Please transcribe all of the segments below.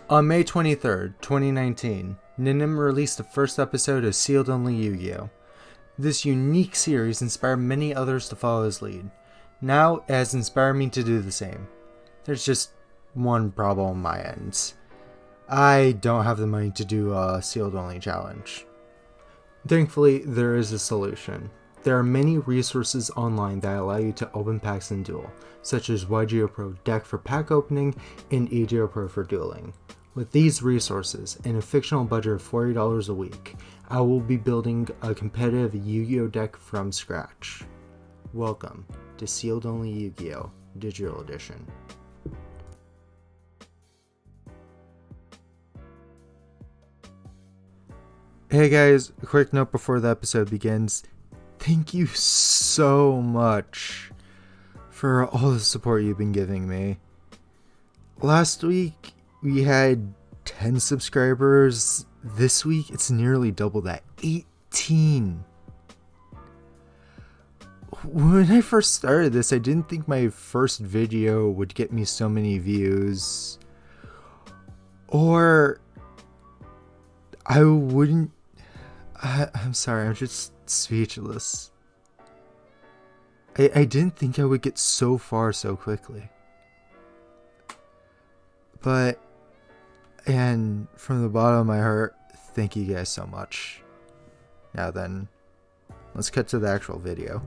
On May 23rd, 2019, Nyhmnim released the first episode of Sealed Only Yugioh. This unique series inspired many others to follow his lead. Now, it has inspired me to do the same. There's just one problem on my end. I don't have the money to do a Sealed Only challenge. Thankfully, there is a solution. There are many resources online that allow you to open packs in Duel, such as Yugioh Pro Deck for pack opening and Yugioh Pro for dueling. With these resources and a fictional budget of $40 a week, I will be building a competitive Yu-Gi-Oh deck from scratch. Welcome to Sealed Only Yu-Gi-Oh! Digital Edition. Hey guys, a quick note before the episode begins. Thank you so much for all the support you've been giving me. Last week, we had 10 subscribers. This week, it's nearly double that. 18. When I first started this, I didn't think my first video would get me so many views. Or I wouldn't... I'm sorry, I'm just speechless. I didn't think I would get so far so quickly. But, and from the bottom of my heart, thank you guys so much. Now then, let's cut to the actual video.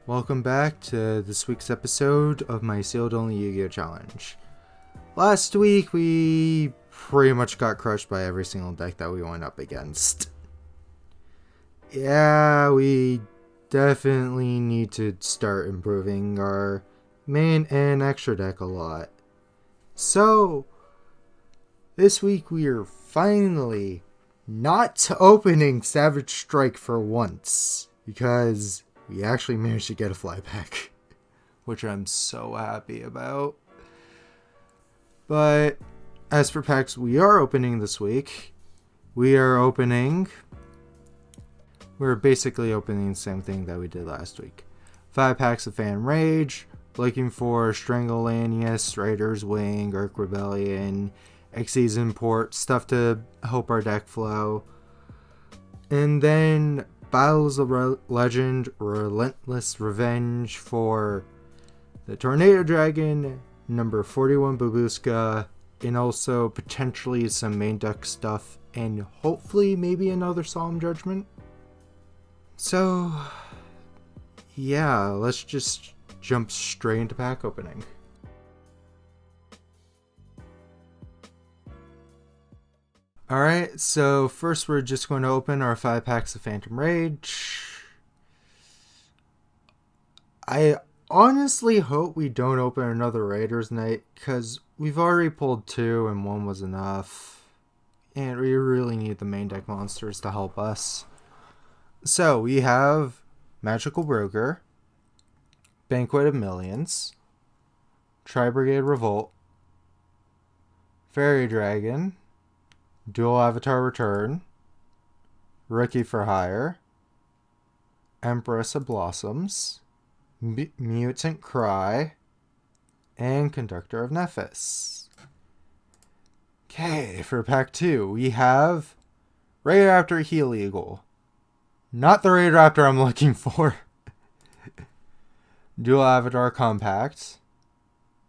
Welcome back to this week's episode of my Sealed Only Yu-Gi-Oh! Challenge. Last week, we pretty much got crushed by every single deck that we went up against. Yeah, we definitely need to start improving our main and extra deck a lot. So, this week we are finally not opening Savage Strike for once, because we actually managed to get a flyback, which I'm so happy about. But as for packs we are opening this week, we're basically opening the same thing that we did last week. 5 packs of Fan Rage, looking for Strangolanius, Raiders Wing, Urk Rebellion, Xyz Import, stuff to help our deck flow. And then Battles of Legend, Relentless Revenge for the Tornado Dragon, number 41 Babuska, and also potentially some main deck stuff, and hopefully maybe another Solemn Judgment. So, yeah, let's just jump straight into pack opening. Alright, so first we're just going to open our 5 packs of Phantom Rage. I honestly hope we don't open another Raiders Night, because we've already pulled 2 and 1 was enough. And we really need the main deck monsters to help us. So we have Magical Broker, Banquet of Millions, Tri-Brigade Revolt, Fairy Dragon, Dual Avatar Return, Rookie for Hire, Empress of Blossoms, Mutant Cry, and Conductor of Nephis. Okay, for pack 2, we have Raidoraptor Heel Eagle. Not the Raidoraptor I'm looking for. Dual Avatar Compact,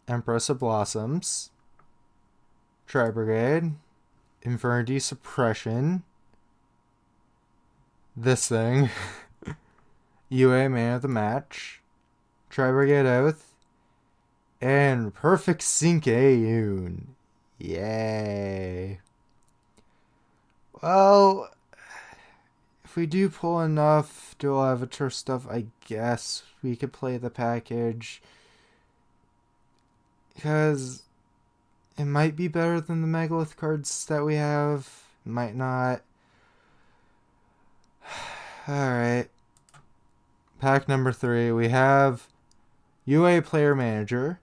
Empress of Blossoms, Tri-Brigade, Infernity Suppression, this thing, UA Man of the Match, Tri-Brigade Oath, and Perfect Sync Aeon. Yay. Well, if we do pull enough Dual Avatar stuff, I guess we could play the package, because it might be better than the Megalith cards that we have. Might not. Alright. Pack number 3. We have UA Player Manager,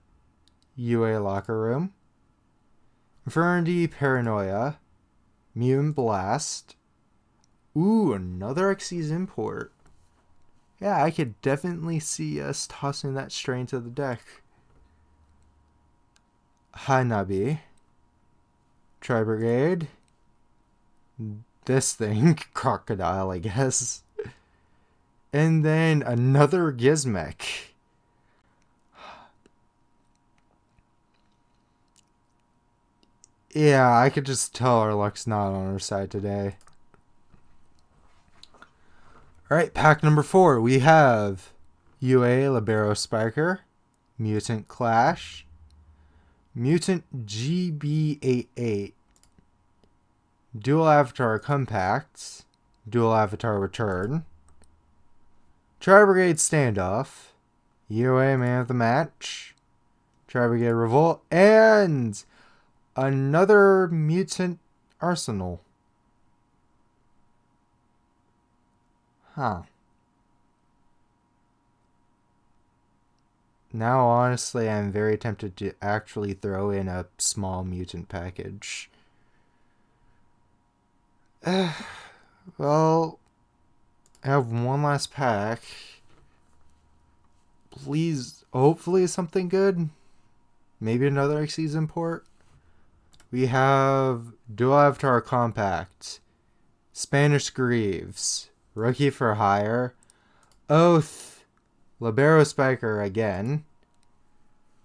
UA Locker Room, Infernity Paranoia, Mutant Blast. Ooh, another Xyz Import. Yeah, I could definitely see us tossing that straight into the deck. Hanabi. Tri-Brigade. This thing. Crocodile, I guess. And then another Gizmek. Yeah, I could just tell our luck's not on our side today. Alright, pack number 4. We have UA Libero Spiker, Mutant Clash, Mutant GB88, Dual Avatar Compacts, Dual Avatar Return, Tri-Brigade Standoff, UA Man of the Match, Tri-Brigade Revolt, and another Mutant Arsenal. Huh. Now, honestly, I'm very tempted to actually throw in a small mutant package. Well, I have one last pack. Please, hopefully something good. Maybe another Xyz import. We have Dual Avatar Compact, Spanish Greaves, Rookie for Hire, Oath, Libero Spiker again,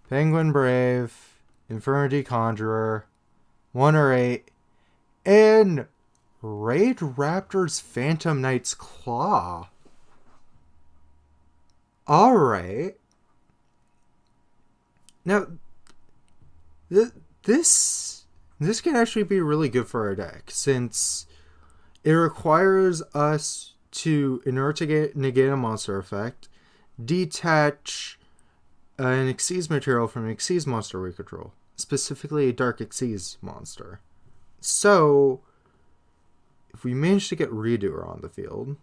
Penguin Brave, Infirmity Conjurer, 1 or 8, and Raid Raptor's Phantom Knight's Claw. Alright. Now, this can actually be really good for our deck, since it requires us to negate a monster effect, detach an Xyz material from an Xyz monster we control, specifically a Dark Xyz monster. So, if we manage to get Redoer on the field,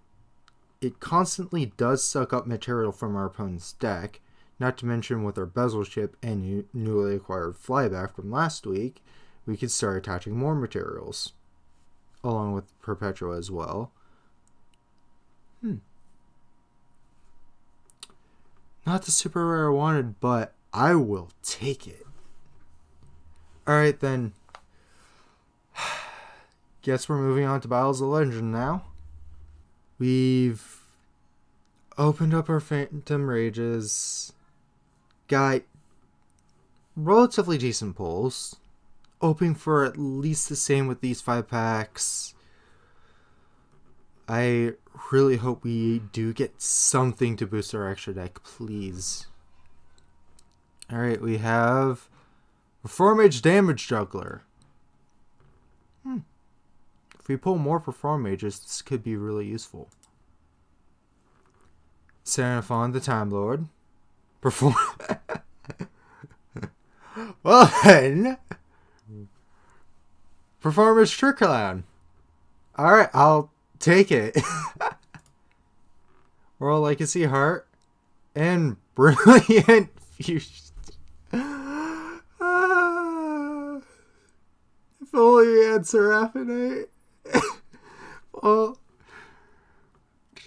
it constantly does suck up material from our opponent's deck, not to mention with our Bezel Ship and newly acquired Flyback from last week, we could start attaching more materials, along with Perpetua as well. Not the super rare I wanted, but I will take it. Alright then. Guess we're moving on to Battles of Legend now. We've opened up our Phantom Rages. Got relatively decent pulls. Hoping for at least the same with these 5 packs. I really hope we do get something to boost our extra deck, please. Alright, we have Performage Damage Juggler. If we pull more Perform Mages, this could be really useful. Seraphon the Time Lord. Perform. Well then. Performance Trick Clown. Alright, I'll take it. Royal Legacy Heart. And Brilliant Fusion. If only we had Seraphonite. Well,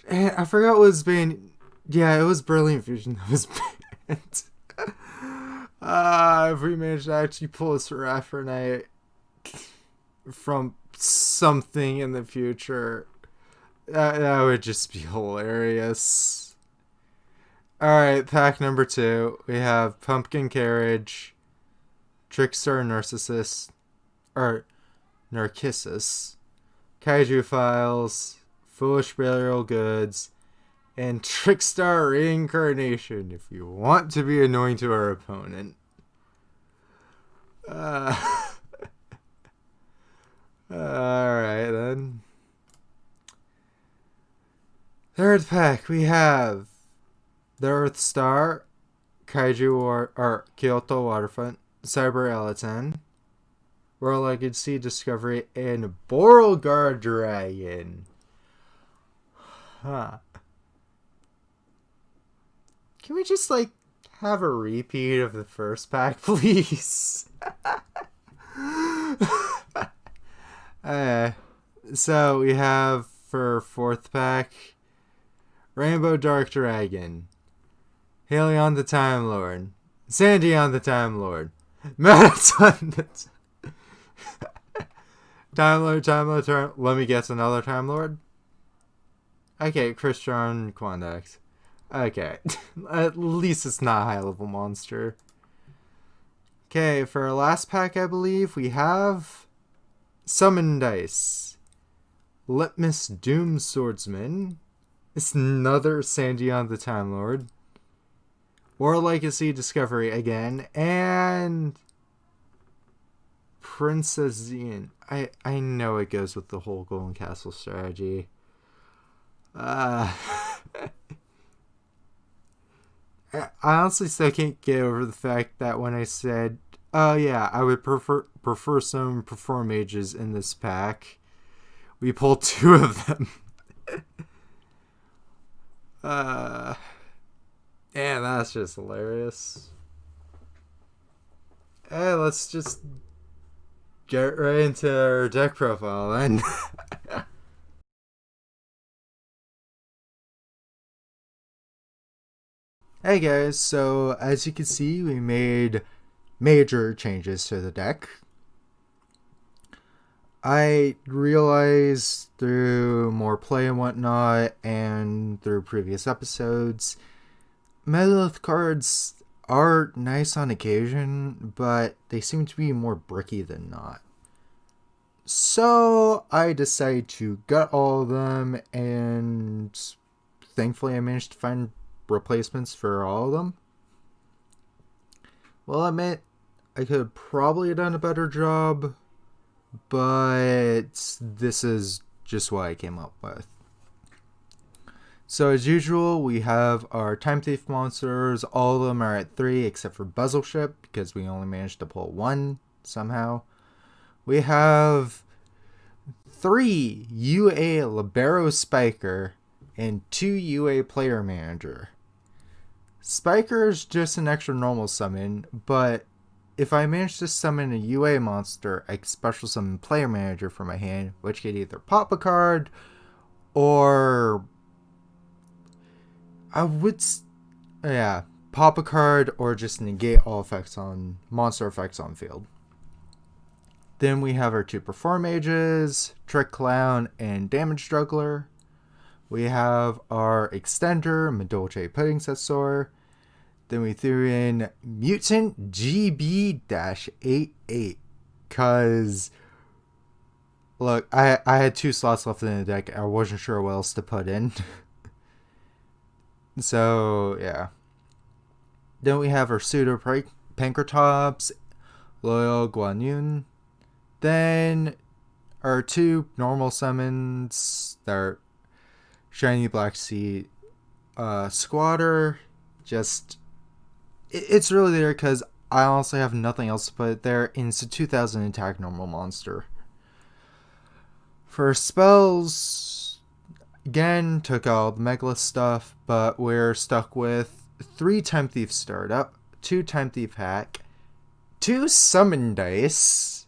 I forgot what was banned. Yeah, it was Brilliant Fusion that was banned. If we managed to actually pull a Seraphonite from something in the future, that would just be hilarious. Alright, pack number 2. We have Pumpkin Carriage, Trickster Narcissus, or Narcissus, Kaiju Files, Foolish Burial Goods, and Trickstar Reincarnation if you want to be annoying to our opponent. Alright then. Third pack, we have the Earth Star, Kaiju or Kyoto Waterfront, Cyber Elaten, Royal Legacy Discovery, and Beauregard Dragon. Huh. Can we just, have a repeat of the first pack, please? So, we have, for 4th pack, Rainbow Dark Dragon, Helion the Time Lord, Sandion the Time Lord, Marathon. Time Lord. Let me guess another Time Lord. Okay, Christian Quandax. Okay, at least it's not a high level monster. Okay, for our last pack, I believe we have Summon Dice, Litmus Doom Swordsman. It's another Sandion the Time Lord. War Legacy Discovery again, and Princess Xian. I know it goes with the whole Golden Castle strategy. I honestly still can't get over the fact that when I said, oh yeah, I would prefer some Perform Mages in this pack, we pulled 2 of them. Yeah, that's just hilarious. Hey, let's just get right into our deck profile then. Hey guys, so as you can see, we made major changes to the deck. I realized through more play and whatnot, and through previous episodes, Megalith cards are nice on occasion, but they seem to be more bricky than not. So I decided to gut all of them, and thankfully I managed to find replacements for all of them. Well, I admit I could have probably done a better job, but this is just what I came up with. So as usual, we have our Time Thief monsters. All of them are at 3 except for Buzzle Ship, because we only managed to pull 1 somehow. We have 3 UA Libero Spiker and 2 UA Player Manager. Spiker is just an extra normal summon, but if I manage to summon a UA monster, I can special summon Player Manager from my hand, which could either pop a card or pop a card or just negate all effects on monster effects on field. Then we have our 2 Perform Mages, Trick Clown, and Damage Juggler. We have our Extender, Medolce Pudding Sensor. Then we threw in Mutant GB-88. Because, look, I had 2 slots left in the deck. I wasn't sure what else to put in. So, yeah. Then we have our Pseudo Pankratops, Loyal Guanyun. Then our 2 normal summons that are Shiny Black Sea Squatter. It's really there because I honestly have nothing else to put there, and it's a 2000 attack normal monster. For spells, again, took all the Megalith stuff, but we're stuck with 3 Time Thief Startup, 2 Time Thief Hack, 2 Summon Dice.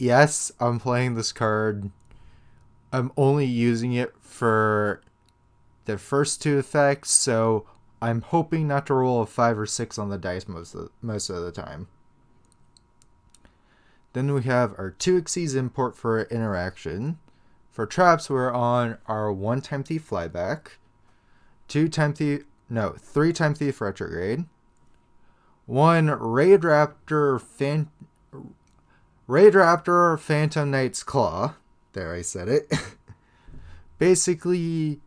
Yes, I'm playing this card. I'm only using it for the first 2 effects, so I'm hoping not to roll a 5 or 6 on the dice most of the time. Then we have our 2 Xyz import for interaction. For traps, we're on our 1 Time Thief Flyback, 3 Time Thief Retrograde, 1 Raid Raptor Phantom Knight's Claw. There, I said it. Basically,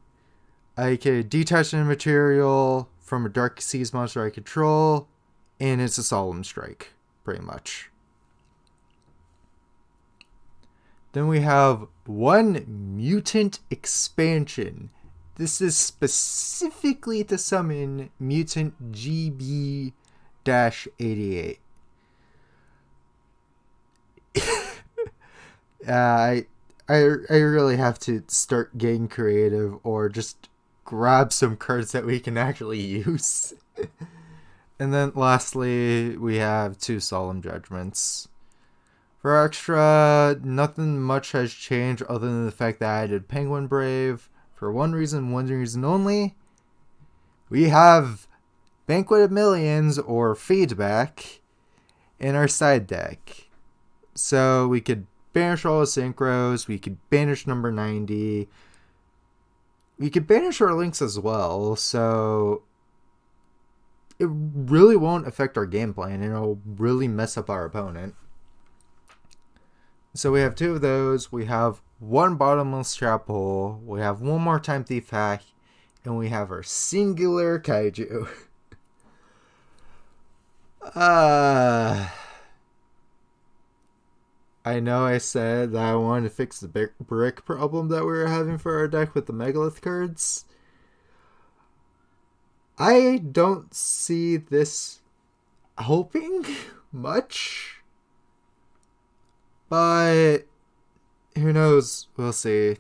I could detach a material from a Dark Seas monster I control, and it's a Solemn Strike, pretty much. Then we have 1 Mutant Expansion. This is specifically to summon Mutant GB-88. I really have to start getting creative or just grab some cards that we can actually use. And then lastly, we have 2 Solemn Judgments. For extra, nothing much has changed other than the fact that I did Penguin Brave. For one reason only. We have Banquet of Millions or Feedback. in our side deck. So we could banish all the synchros, we could banish number 90, we could banish our links as well, so it really won't affect our game plan, and it'll really mess up our opponent. So we have 2 of those, we have 1 bottomless trap hole, we have 1 more time thief hack, and we have our singular kaiju. I know I said that I wanted to fix the brick problem that we were having for our deck with the Megalith cards. I don't see this helping much. But who knows? We'll see.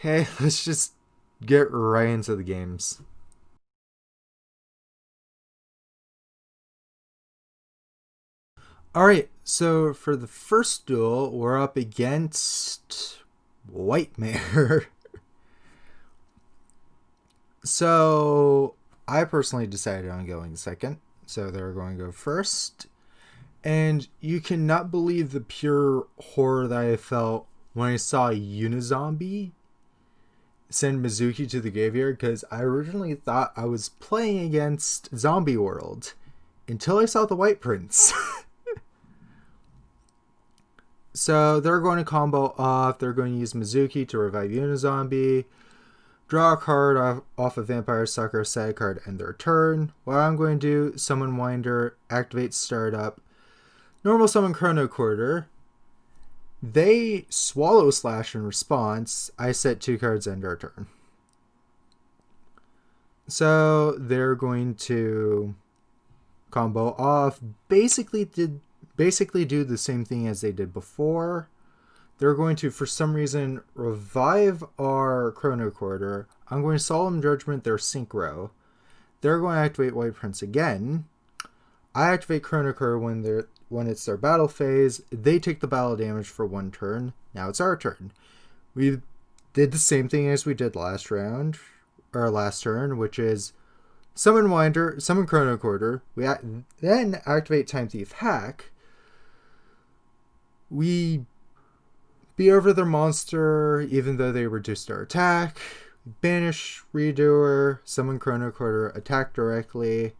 Hey, let's just get right into the games. Alright, so for the first duel, we're up against Whitemare. So I personally decided on going second, so they're going to go first. And you cannot believe the pure horror that I felt when I saw Unizombie send Mizuki to the graveyard, because I originally thought I was playing against Zombie World until I saw the White Prince. So they're going to combo off. They're going to use Mizuki to revive Unizombie, draw a card off a Vampire Sucker, set a card, end their turn. What I'm going to do, summon Winder, activate Startup, normal summon Chrono Quarter. They Swallow Slash in response. I set 2 cards, end our turn. So they're going to combo off, basically do the same thing as they did before. They're going to, for some reason, revive our Chrono Quarter. I'm going to Solemn Judgment their Synchro. They're going to activate White Prince again. I activate Chrono Quarter when it's their battle phase. They take the battle damage for 1 turn. Now it's our turn. We did the same thing as we did last turn, which is summon Winder, summon Chrono Quarter. We then activate Time Thief Hack. We beat over their monster, even though they reduced our attack. Banish Redoer, summon Chrono Quarter, attack directly.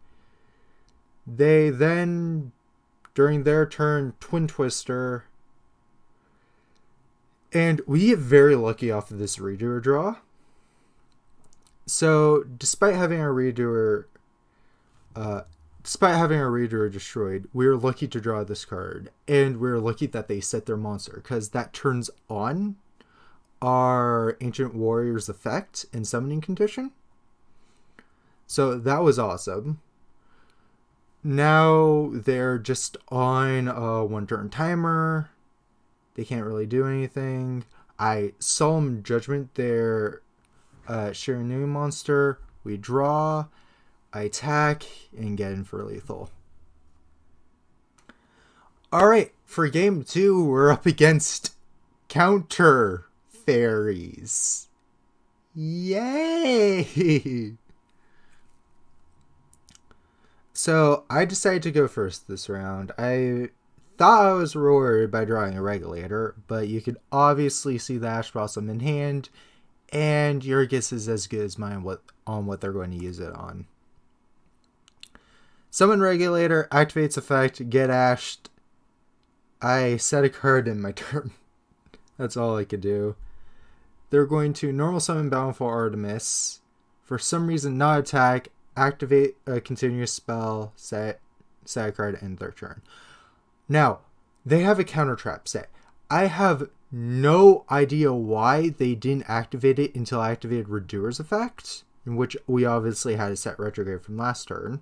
They then, during their turn, Twin Twister. And we get very lucky off of this Redoer draw. So, despite having our Redoer destroyed, we were lucky to draw this card. And we were lucky that they set their monster, because that turns on our Ancient Warrior's effect and summoning condition. So that was awesome. Now they're just on a 1-turn timer. They can't really do anything. I Solemn Judgment their Nyhmnim monster. We draw. I attack and get in for lethal. Alright, for game 2, we're up against Counter Fairies. Yay! So, I decided to go first this round. I thought I was rewarded by drawing a Regulator, but you could obviously see the Ash Blossom in hand, and your guess is as good as mine on what they're going to use it on. Summon Regulator, activates effect, get ashed. I set a card in my turn. That's all I could do. They're going to normal summon Bountiful Artemis. For some reason, not attack, activate a continuous spell, set a card, end their turn. Now, they have a counter trap set. I have no idea why they didn't activate it until I activated Redoer's effect, in which we obviously had a set retrograde from last turn.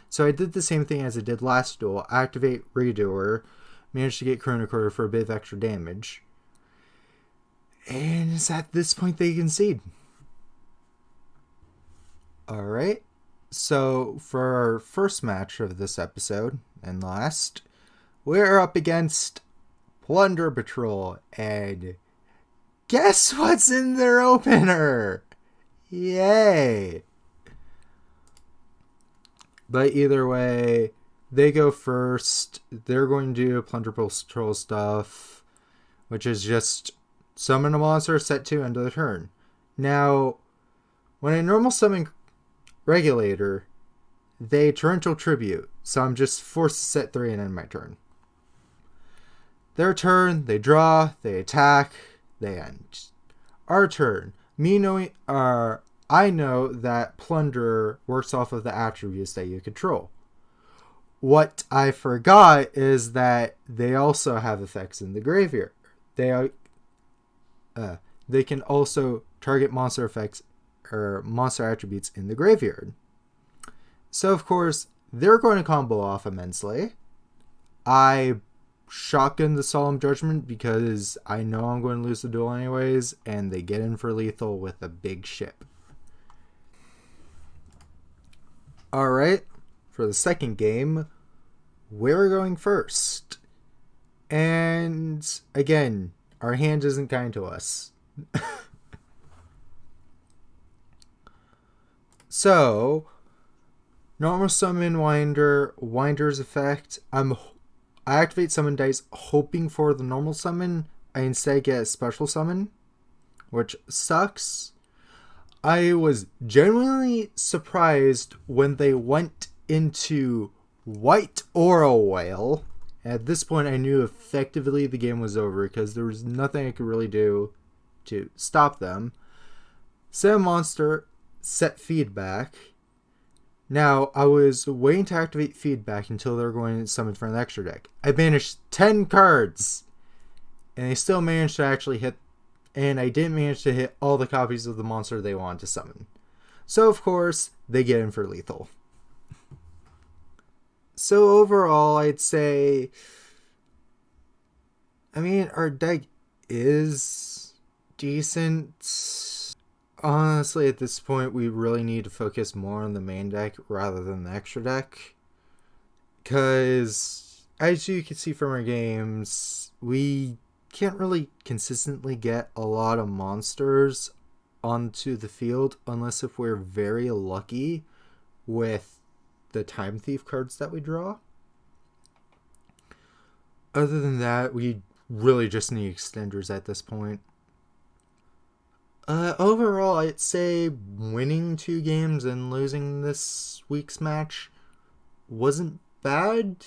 So I did the same thing as I did last duel. Activate Redoer, managed to get Chrono Quarter for a bit of extra damage. And it's at this point they concede. Alright, so for our first match of this episode, and last, we're up against Plunder Patrol, and guess what's in their opener? Yay! But either way, they go first. They're going to do plunder patrol stuff, which is just summon a monster, set 2, end of the turn. Now, when I normal summon Regulator, they torrential tribute, so I'm just forced to set 3 and end my turn. Their turn, they draw, they attack, they end. Our turn, I know that Plunder works off of the attributes that you control. What I forgot is that they also have effects in the graveyard. They can also target monster effects or monster attributes in the graveyard. So of course, they're going to combo off immensely. I shotgun the Solemn Judgment because I know I'm going to lose the duel anyways, and they get in for lethal with a big ship. Alright, for the second game, we're going first. And again, our hand isn't kind to us. So, normal summon Winder's effect. I activate summon dice hoping for the normal summon. I instead get a special summon, which sucks. I was genuinely surprised when they went into White Aura Whale. At this point, I knew effectively the game was over because there was nothing I could really do to stop them. Set a monster, set feedback. Now, I was waiting to activate feedback until they were going to summon for an extra deck. I banished 10 cards, and I still managed to actually hit, and I didn't manage to hit all the copies of the monster they wanted to summon. So, of course, they get in for lethal. So, overall, I'd say, our deck is decent. Honestly, at this point, we really need to focus more on the main deck rather than the extra deck. Because, as you can see from our games, we can't really consistently get a lot of monsters onto the field unless if we're very lucky with the Time Thief cards that we draw. Other than that, we really just need extenders at this point. Overall, I'd say winning 2 games and losing this week's match wasn't bad,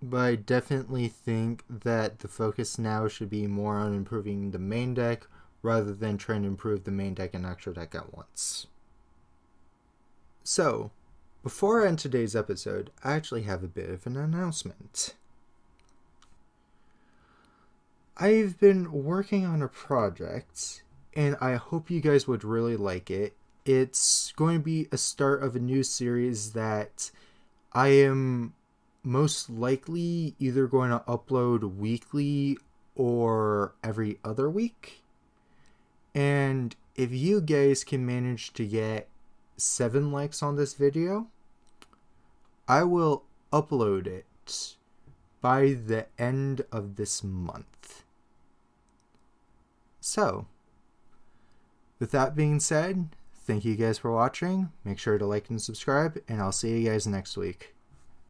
but I definitely think that the focus now should be more on improving the main deck rather than trying to improve the main deck and extra deck at once. So, before I end today's episode, I actually have a bit of an announcement. I've been working on a project, and I hope you guys would really like it. It's going to be a start of a new series that I am most likely either going to upload weekly or every other week. And if you guys can manage to get 7 likes on this video, I will upload it by the end of this month. So, with that being said, thank you guys for watching. Make sure to like and subscribe, and I'll see you guys next week.